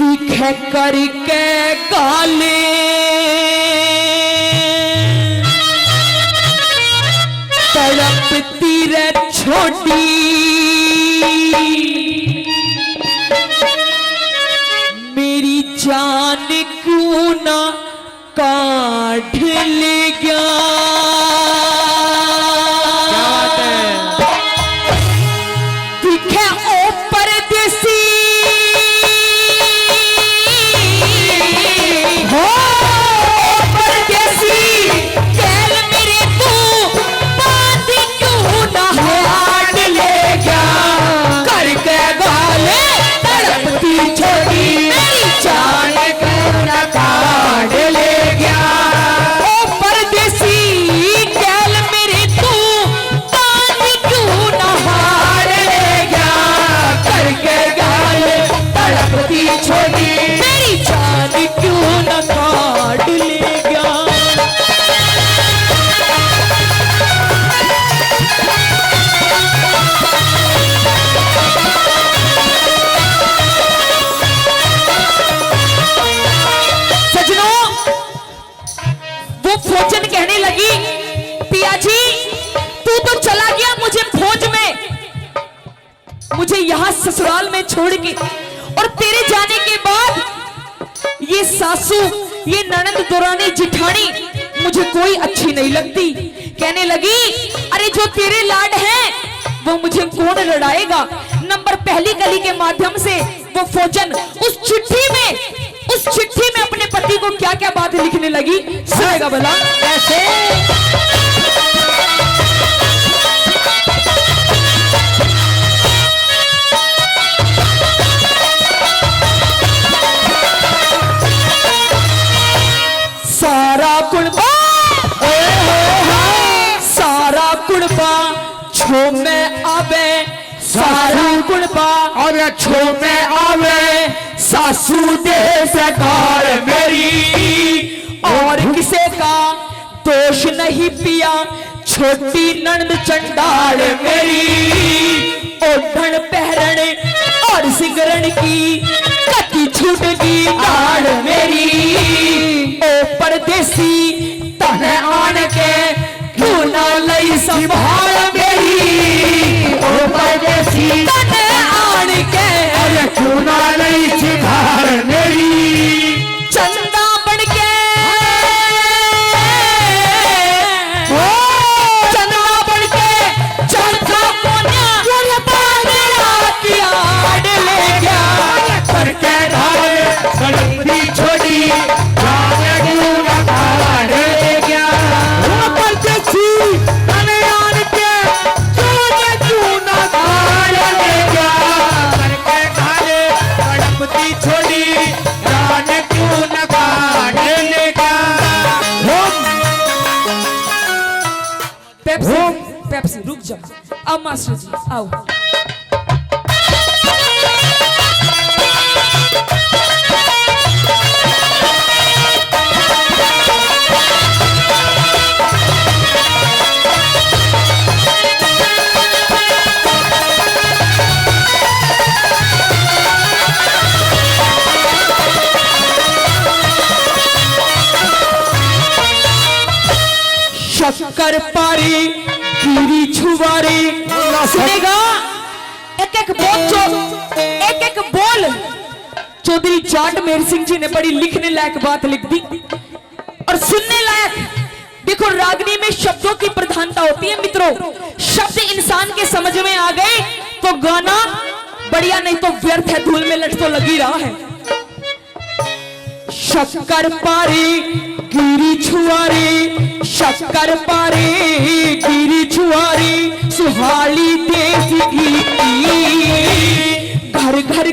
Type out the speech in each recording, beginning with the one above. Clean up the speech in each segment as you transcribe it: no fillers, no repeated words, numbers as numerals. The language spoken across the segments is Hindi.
दिखे करके गाले तड़पती रे छोटी मेरी जान क्यों ना काढ़ ले गया। दिखे ओ परदेसी हो परदेसी कैल मेरे तू बात क्यों ना हाथ ले गया करके गाले तड़पती छोटी मेरी जान क्यों ना काढ़ ले गया। ओ परदेसी कैल मेरे तू बात क्यों ना हाथ ले गया करके गाले तड़पती छोटी मेरी जान क्यों ना काढ़ ले गया। सजनों वो फौजन कहने लगी पिया जी तू तो चला गया मुझे फौज में, मुझे यहां ससुराल में छोड़ के, और तेरे जाने के बाद ये सासू ये ननद दुरानी जिठानी मुझे कोई अच्छी नहीं लगती। कहने लगी अरे जो तेरे लाड हैं वो मुझे कौन लड़ाएगा। नंबर पहली कली के माध्यम से वो फौजन उस चिट्ठी में अपने पति को क्या क्या बातें लिखने लगी सुनेगा भला कैसे। सारा कुड़बा सारा कुड़बा छो में आवे सारा कुड़बा और छो में आवे सासू दे सरकार मेरी और किसे का दोष नहीं पिया छोटी नंद चंडाल मेरी ओढ़न पहरण और सिगरण की कति छूट गई डाल मेरी। ओ परदेसी तने आन के क्यों ना लई संभाल मेरी। ओ परदेसी तने आन के अरे क्यों ना लई संभाल मेरी। चंदा बन के चंदा बन के चंदा कोन्या पागला की आड़ ले गया करके ढाल गणपति छोड़ी जाने क्यों ना काढ़ ले गया। वो परदेसी तने आन के क्यों ना काढ़ ले गया करके ढाल गणपति छोड़ी जाने क्यों ना काढ़ ले गया। पेप्सी रुक जाओ आओ मास्टर जी आओ। शक्कर पारी गिरी छुवारी सुनेगा एक एक बोल चौधरी जाट मेहर सिंह जी ने बड़ी लिखने लायक बात लिख दी और सुनने लायक। देखो रागनी में शब्दों की प्रधानता होती है मित्रों, शब्द इंसान के समझ में आ गए तो गाना बढ़िया, नहीं तो व्यर्थ है, धूल में लट तो लगी रहा है। शक्कर पारी गिरी छुआरी शक्कर पारी गिरी छुआरी सुहाली देश की घर घर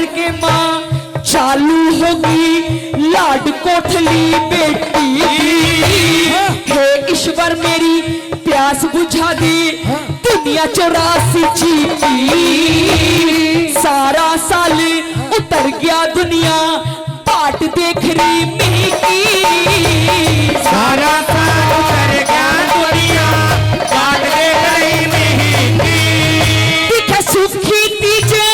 के माँ चालू होगी लाड कोठली बेटी। हे ईश्वर मेरी प्यास बुझा दे दुनिया 84 जीती। सारा साल उतर गया दुनिया बाट देख रही मिही की। सारा साल उतर गया दुनिया बाट देख रही मिही की। दिखे सुखी तीजे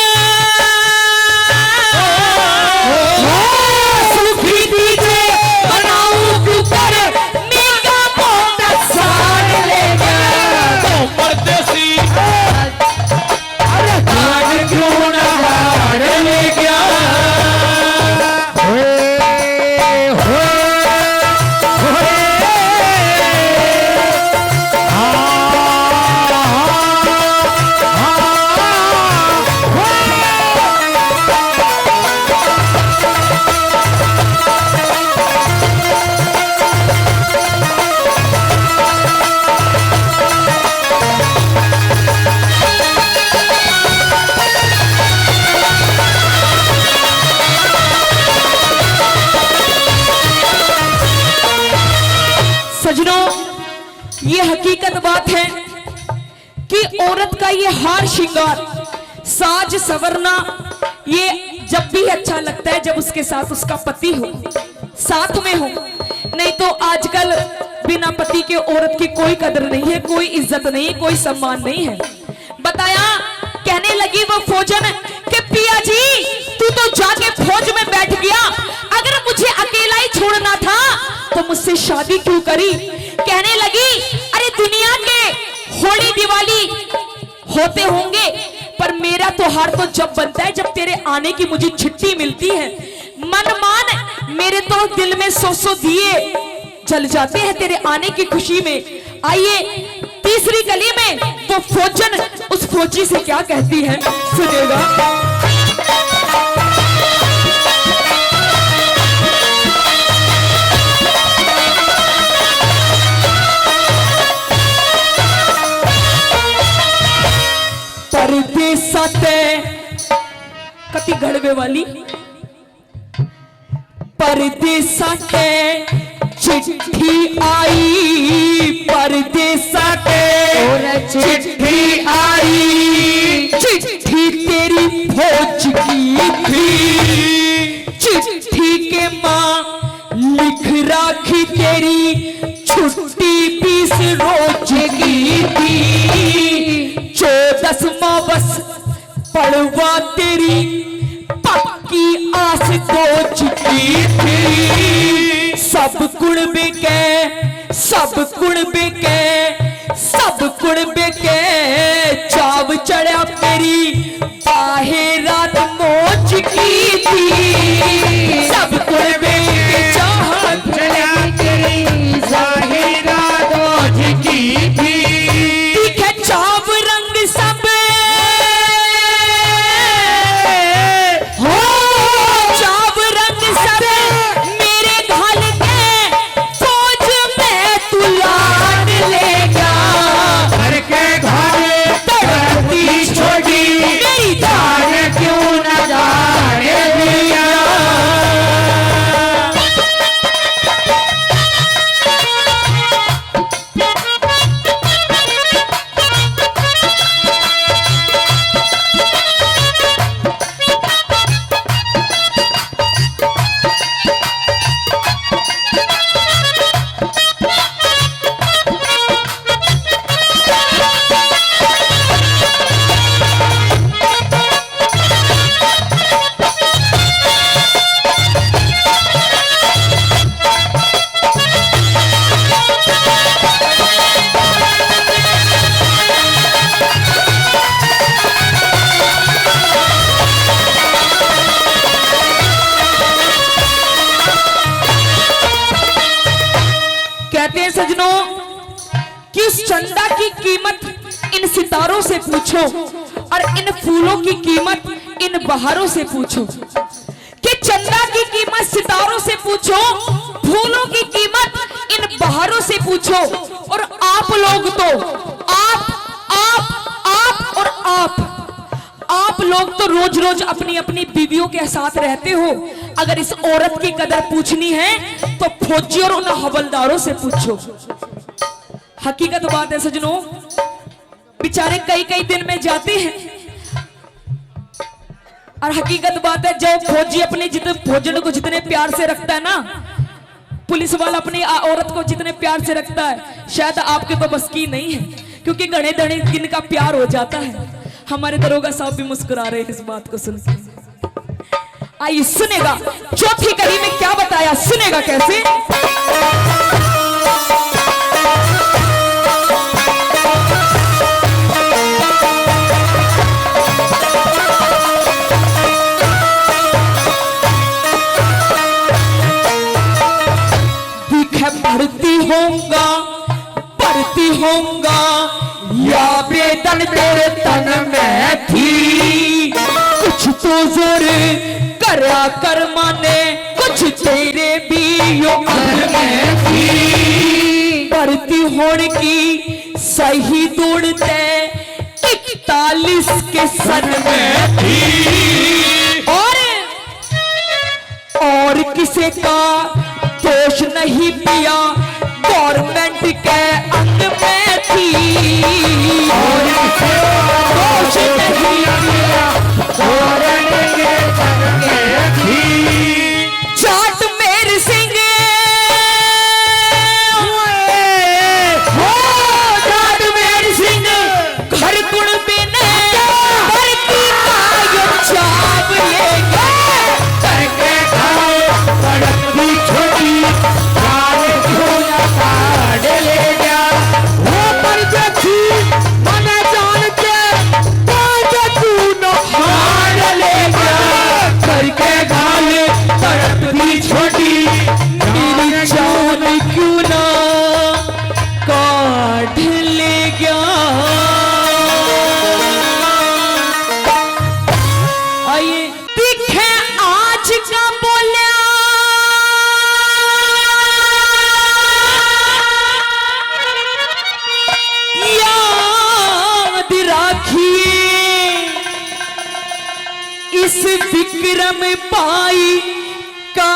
ये हकीकत बात है कि औरत का ये हार श्रृंगार साज सवरना ये जब भी अच्छा लगता है जब उसके साथ उसका पति हो, साथ में हो। नहीं तो आजकल बिना पति के औरत की कोई कदर नहीं है, कोई इज्जत नहीं, कोई सम्मान नहीं है। बताया, कहने लगी वो फौजन कि पिया जी तू तो जाके फौज में बैठ गया, अगर मुझे अकेला ही छोड़ना था तो मुझसे शादी क्यों करी। कहने लगी अरे दुनिया के होली दिवाली होते होंगे पर मेरा त्योहार तो जब बनता है जब तेरे आने की मुझे छुट्टी मिलती है। मन मान मेरे तो दिल में सौ दिए जल जाते हैं तेरे आने की खुशी में। आइए तीसरी गली में वो फौजन उस फौजी से क्या कहती है, सुनेगा। परदेसाते कति घड़वे वाली परदेसाते चिट्ठी आई, परदेसाते चिट्ठी आई, चिट्ठी तेरी फौज की थी, चिट्ठी के माँ लिख राखी तेरी छुट्टी 20 रोज की थी, 14वां बस पड़वा तेरी पक्की आस दोज की थी। सब गुण बिके, सब गुण बिके, सब गुण बिके, चाव चढ़ा तेरी बाहे रात मौज की थी। सब गुण बिके चाह चढ़ा तेरी बाहे रात मौज की थी। दिखे चाव रंग सब हो, चाव रंग सब मेरे घाल के फौज में तू लाड लेगा, घर के घर तड़पती छोड़ी मेरी जान क्यों न जाने दिया। कहते हैं सजनों कि उस चंदा की कीमत इन सितारों से पूछो और इन फूलों की कीमत इन बहारों से पूछो। कि चंदा की कीमत सितारों से पूछो, फूलों की कीमत इन बहारों से पूछो। और आप लोग तो आप और आप लोग तो रोज रोज अपनी अपनी बीवियों के साथ रहते हो। अगर इस औरत की कदर पूछनी है तो फौजी और उन हवलदारों से पूछो। हकीकत बात है सजनों, बेचारे कई कई दिन में जाते हैं और हकीकत बात है जो फौजी अपने फौजन को जितने प्यार से रखता है ना, पुलिस वाला अपनी औरत को जितने प्यार से रखता है शायद आपके तो बस की नहीं है, क्योंकि घने घने दिन का प्यार हो जाता है। हमारे दरोगा साहब भी मुस्कुरा रहे हैं इस बात को सुनकर। आइए सुनेगा चौथी कड़ी में क्या बताया, सुनेगा कैसे। दिखे भर्ती होऊंगा या बेदन तेरे तन में थी, कुछ तो जोर करा कर माने कुछ तेरे भी उम्र में थी। भर्ती होने की सही दौड़ते 41 के सन में थी। और किसी का दोष नहीं पिया, गवर्नमेंट के अंग में थी और इसे दोष नहीं दिया जाट मेर सिंह जाट मेर सिंह घर गुण बिन बरती कायम चाव लेंगे करके खाए बड़की छोटी कान क्यों ना काट ले गया वो पर जखी मन जान के काट तू न हार ले गया करके खाए बड़की छोटी मेरी जान क्यों ना काट ले गया। आइए दिखे आज का बोला याद राखिए इस विक्रम पाई का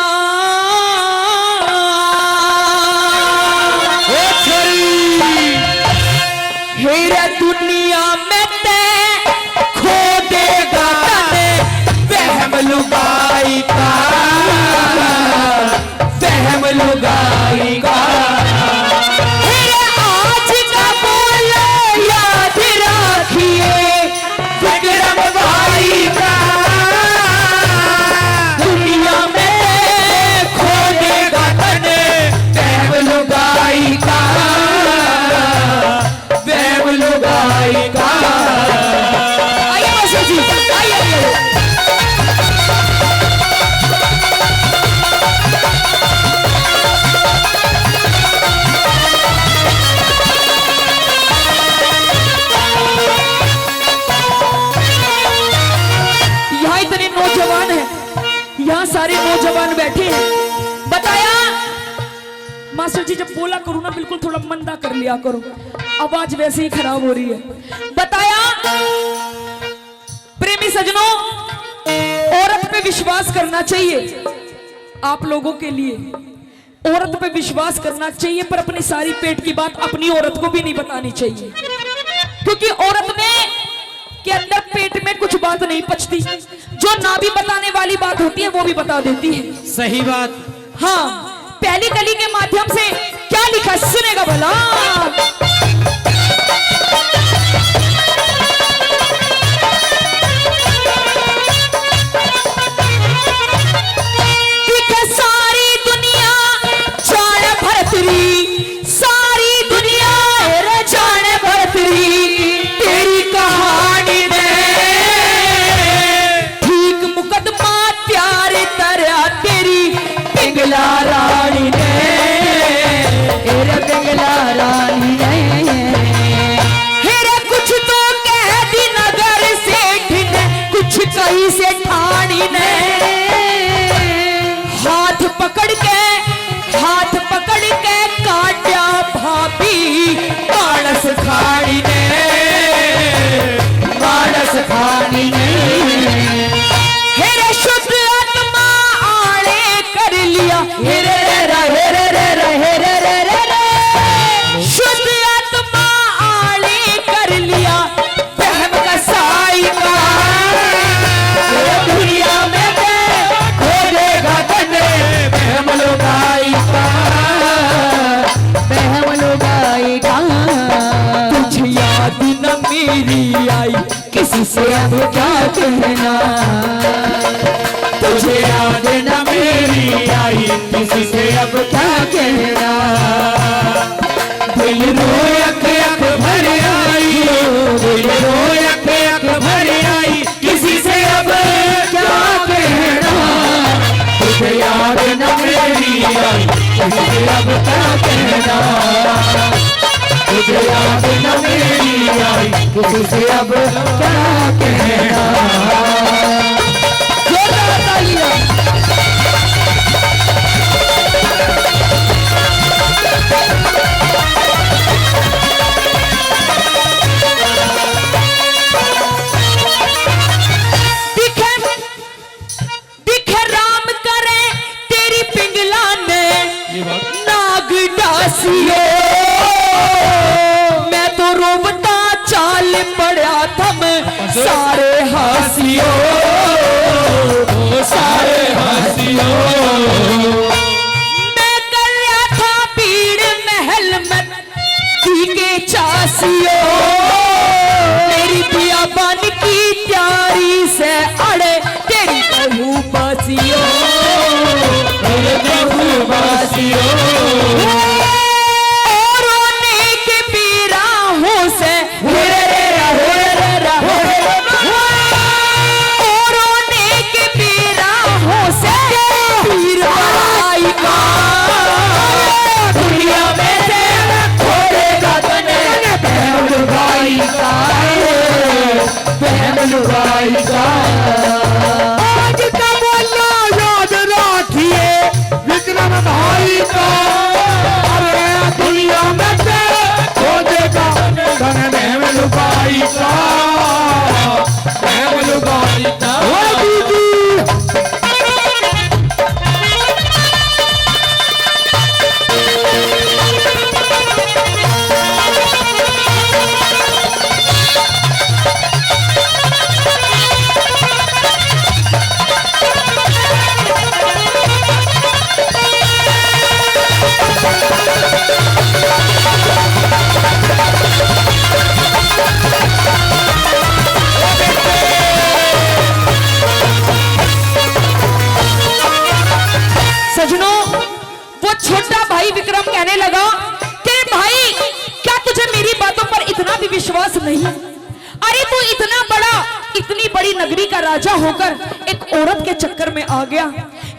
हेरा दुनिया में ते खो देगा तने वहम लुगाई का वहम लुगाई का हेरा आज का बोला याद राखिए विक्रम भाई का दुनिया में खो देगा तने वहम लुगाई का आइए मास्टर जी आइए यहाँ इतने नौजवान हैं, यहाँ सारे नौजवान बैठे हैं। बताया मास्टर जी जब बोला करो ना बिल्कुल थोड़ा मंदा कर लिया करो, आवाज वैसे ही खराब हो रही है। बताया प्रेमी सजनों औरत पे विश्वास करना चाहिए, आप लोगों के लिए औरत पे विश्वास करना चाहिए, पर अपनी सारी पेट की बात अपनी औरत को भी नहीं बतानी चाहिए, क्योंकि औरत ने के अंदर पेट में कुछ बात नहीं पचती, जो ना भी बताने वाली बात होती है वो भी बता देती है। सही बात। हाँ, पहली कली के माध्यम से क्या लिखा सुनेगा भला। सारी दुनिया जान भरतरी, सारी दुनिया जान भरतरी, तेरी कहानी ने ठीक मुकदमा प्यार तरह तेरी पिंगला रानी ने, तेरे पिंगला रानी ने, हेरे कुछ तो कह दी नगर सेठ ने, कुछ कहीं से ठानी ने, हाथ पकड़ के काट्या भाभी मानस खानी ने, मानस खानी ने, हेरे शुद्ध आत्मा आड़े कर लिया, हेरे रे रे शुद्ध आत्मा आड़े कर लिया, बहम का साई का दुनिया में खो देगा तने बहम लुगाई का, बहम लुगाई का, तुझे याद न मेरी आई किसी से अब क्या कहना, तुझे याद न मेरी आई किसी से अब क्या कहना, दिल रोए अख भर आई, दिल रोए अख भर आई किसी से अब क्या कहना, तुझे याद न मेरी आई किसी से अब क्या कहना, तुझे याद न मेरी आई किसी से अब क्या कहना। जोरदार तालियां। दिखे राम करे तेरी पिंगला ने नाग डासिए पड़ा थम सारे हासियों, सारे हासियों। मैं कर रहा था पीड़ महल में के चासियों, मेरी बियाबान की प्यारी से अड़े तेरी बहू बासियों, तेरे बहू बासियों। आज का बोलना याद रखिए विक्रम भाई का, अरे दुनिया में से खोजेगा धन महमूद भाई का, महमूद भाई का। दीदी सजनों, वो छोटा भाई विक्रम कहने लगा कि भाई क्या तुझे मेरी बातों पर इतना भी विश्वास नहीं? अरे तू इतना बड़ा, इतनी बड़ी नगरी का राजा होकर एक औरत के चक्कर में आ गया।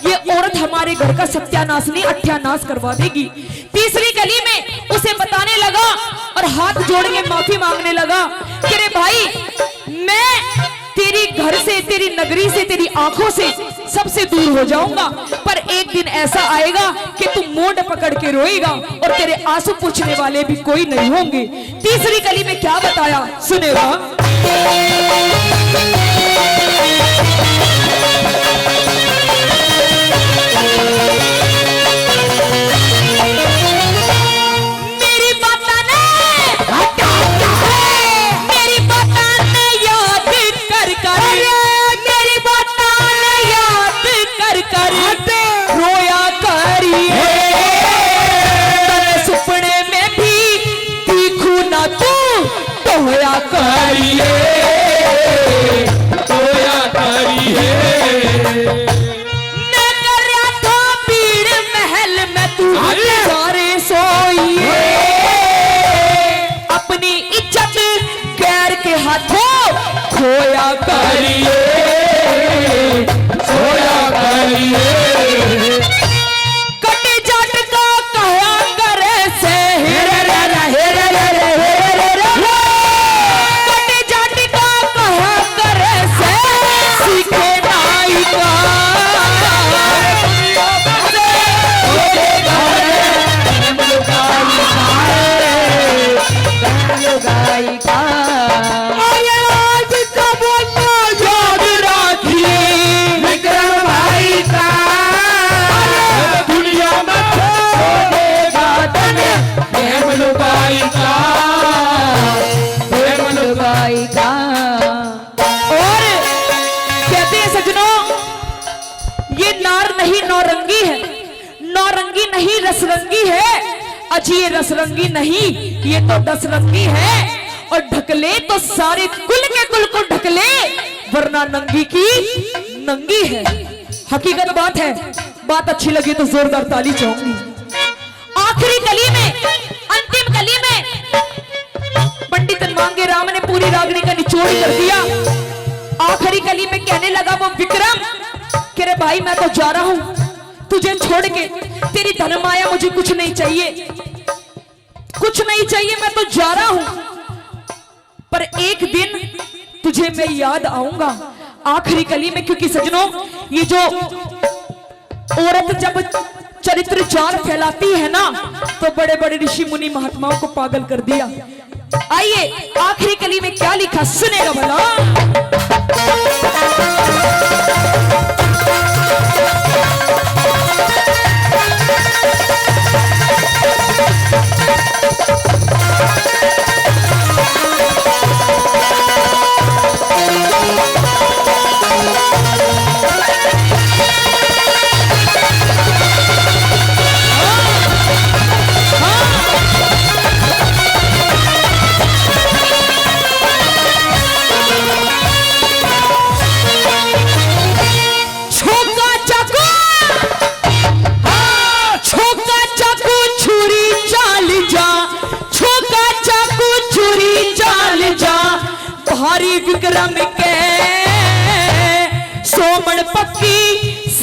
ये औरत हमारे घर का सत्यानाश नहीं अत्यानाश करवा देगी। तीसरी गली में उसे बताने लगा और हाथ जोड़ के माफी मांगने लगा कि रे भाई, मैं तेरी घर से, तेरी नगरी से, तेरी आंखों से सबसे दूर हो जाऊंगा, पर एक दिन ऐसा आएगा कि तू मोड़ पकड़ के रोएगा और तेरे आंसू पूछने वाले भी कोई नहीं होंगे। तीसरी गली में क्या बताया सुनेगा। खोया करिए, खोया करिए। कटी जाट का कहा करे से हेरे रे हेरे रे हेरे रे, कटी जाट का कहा करे से सीखे नाई का, गाई का। और कहते हैं सजनों, ये नार नहीं नौरंगी है, नौरंगी नहीं रसरंगी है। अजी ये रसरंगी नहीं, ये तो दसरंगी है। और ढकले तो सारे कुल के कुल को ढकले, वरना नंगी की नंगी है। हकीकत बात है। बात अच्छी लगी तो जोरदार ताली चाहूंगी। आखिरी कली में, अंतिम कली में पंडित मांगे राम ने पूरी रागनी का निचोड़ कर दिया। आखिरी कली में कहने लगा वो विक्रम कि रे भाई, मैं तो जा रहा हूं तुझे छोड़ के, तेरी धन माया मुझे कुछ नहीं चाहिए, कुछ नहीं चाहिए, मैं तो जा रहा हूं। पर एक दिन तुझे मैं याद आऊंगा आखिरी कली में, क्योंकि सजनों ये जो औरत जब चरित्र चार फैलाती है ना, तो बड़े बड़े ऋषि मुनि महात्माओं को पागल कर दिया। आइए आखिरी कली में क्या लिखा सुनेगा भला।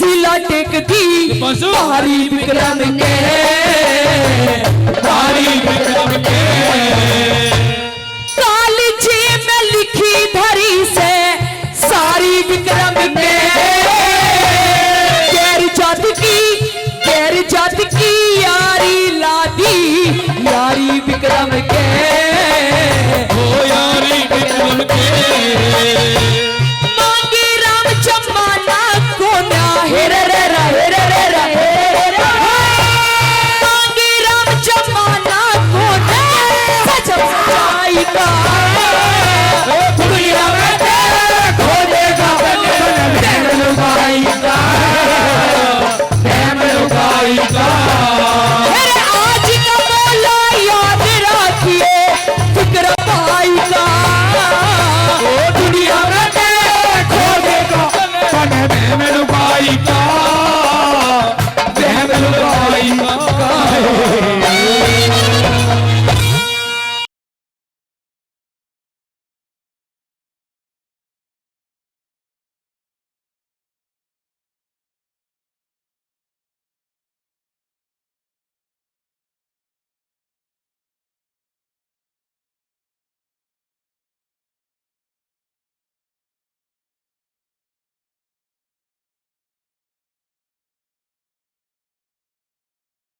सिला टेक दी बसु। भारी विक्रम के, भारी विक्रम के, कालजी में लिखी धरी से सारी विक्रम के, गैर जात की यारी लादी यारी विक्रम के।